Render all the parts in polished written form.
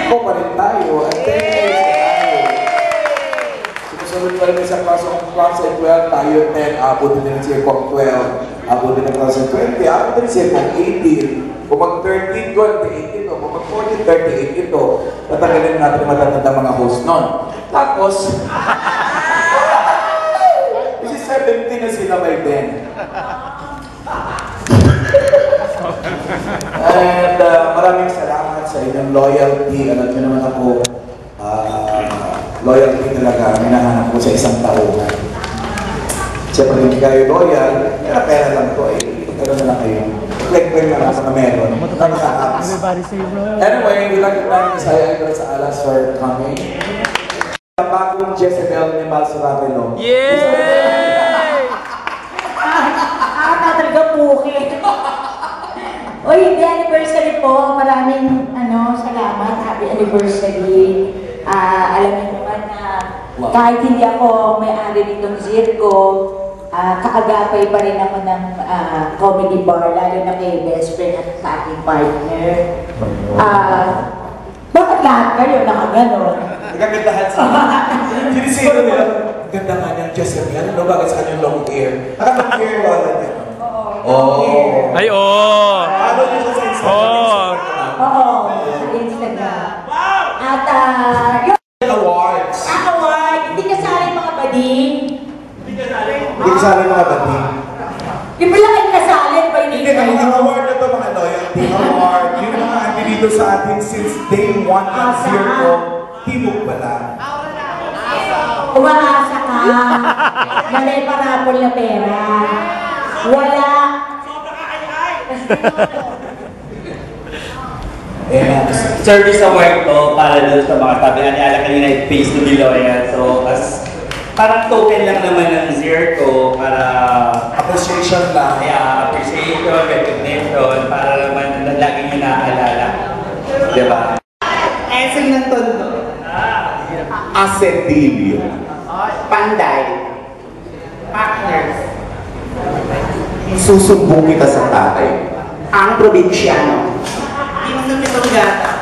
Siko pa rin tayo. At 10 years na tayo. Sumusunod pa rin sa class of 12, tayo 10, abutin din sa Circom 12, abutin ng class of 20, abutin din sa Circom 18. Kung mag-13, 28 ito. Kung mag-14, 38 ito. Tatagalin natin ang matatanda mga host nun. Tapos, kasi 17 na sila by then. And maraming salamat sa inyong loyalty. Alam niyo naman ako, loyalty talaga minahanap ko sa isang taon. Siyempre hindi kayo loyal, pera lang to eh. Gano'n na lang kayo. Click-click na lang sa meron. Anyway, we like to thank Messiah Idol sa Alas for coming. Ang bagong Jezebel ni Mal Suravelo. Yay! Talaga puki. Oy, hindi anniversary po. Maraming salamat. Happy anniversary. Alam niyo naman na kahit hindi ako may-ari nitong Zirko, kaagapay pa rin ako ng comedy bar, lalo na kay best friend at sa aking partner. Bakit lahat kayo nakaganon? Nagkagandahan sa sinisino nila. Ganda nga niyang Jezebel. Ano bakit sa kanyang long hair? Long hair wala niya. Oo. Ay, oo. Ano niyo sa Instagram? Oo, sa Instagram. At awards. Award, hindi kasali mga bading. Hindi kasali mga bading. Di ba lang ay kasali pa Hindi, mga award na ito, mga loyalty award. Yung mga andito sa atin since day 1 ng Zirko, timog pala. Umaasa ka na may parapol na pera. Wala. Service award to para doon sa mga tabi ni Ala kanina, it pays to be loyal. So, as parang token lang naman ng Zirko para Appreciation lang. kaya appreciation, recognition, para naman lagi nyo naaalala. Diba? Eseng ng tondo. Acetilio. Panday. Partners. Isusumbong kita sa tatay. Ang probinsyano. Yung namitong gata.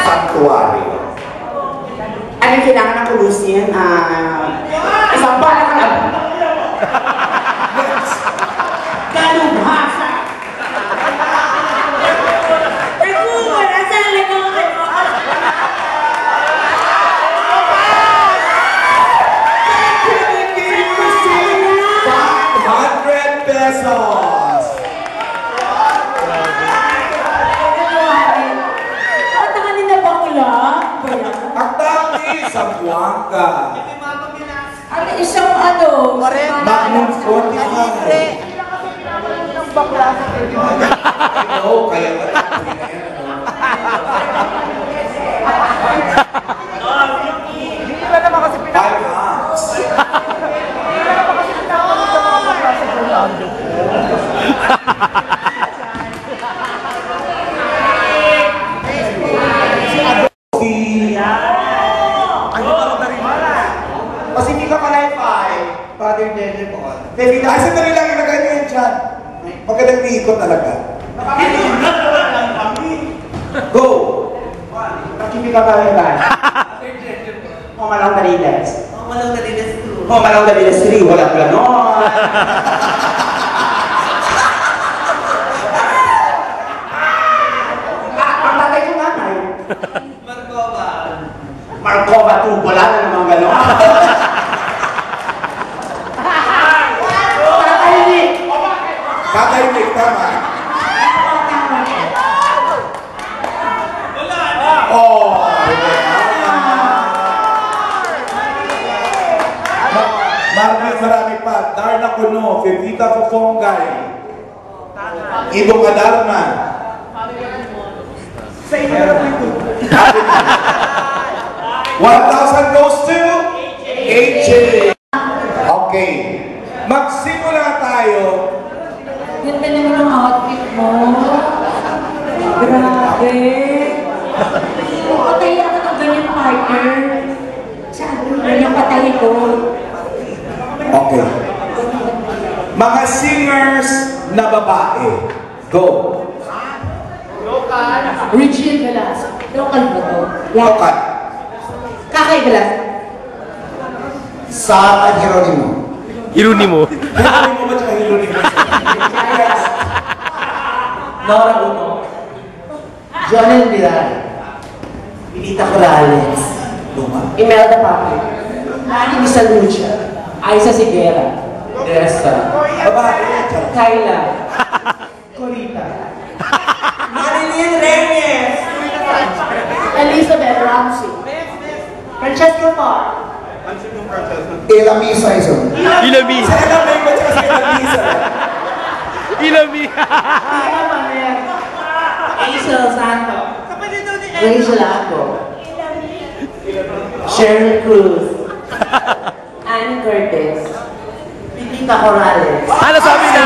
Santuario. Anong kailangan ng kulusin? Isang bala ka lang. Dalubhasa. Pesos! At kanina ba wala? Ang dami sa Buanga. At isang Magnum 45. Oo, kaya ba Hindi ba naman kasi Five-Hands. Kasi hindi ka pala yung five. Father Dede po. Ay, sandali lang, ilagay niyo yan dyan. Magandang niikot talaga. Go! Hindi ka pala yung five. Mamalong Dalidas. Mamalong Dalidas 3. Walang ganon. Ang tatay ko nanay. Markova 2. Wala na namang ganon. Tatay Nick, tama. Oh! Marami pa. Darna Kuno, Fevita Fofongay. Ibo Kadarna. Sa inyo na lang ito. 1,000 goes to AJ. Okay. Magsimula tayo. Ganda naman ang outfit mo. Grabe. Patay ako ng ganyan partner. Sabi mo, ganyan patay ko. Okay. Mga singers na babae. Go. Regine Velasco. Local ba to? Local. Kakay Velasco. Sara Geronimo. Hirunimo. Hinuli mo ba tsaka hinuli mo? Nora Uno. Jonel Pilar. Pinita Corrales. Luma. Imelda Papi. Ani Misalucha. Aiza Sigera. Dessa. Babae. Kyla. Corita. Marilyn Reyes. Elizabeth Ramsey. Francesca Parr. Elami Saison. Ilami. Sa ilang may ba tsaka sa ilang misa? Ilami. Tina Maner. Hazel Santo. Rachel Aco. Cheryl Cruz. Anne Curtis. Pinita Corrales. Ano sabi na?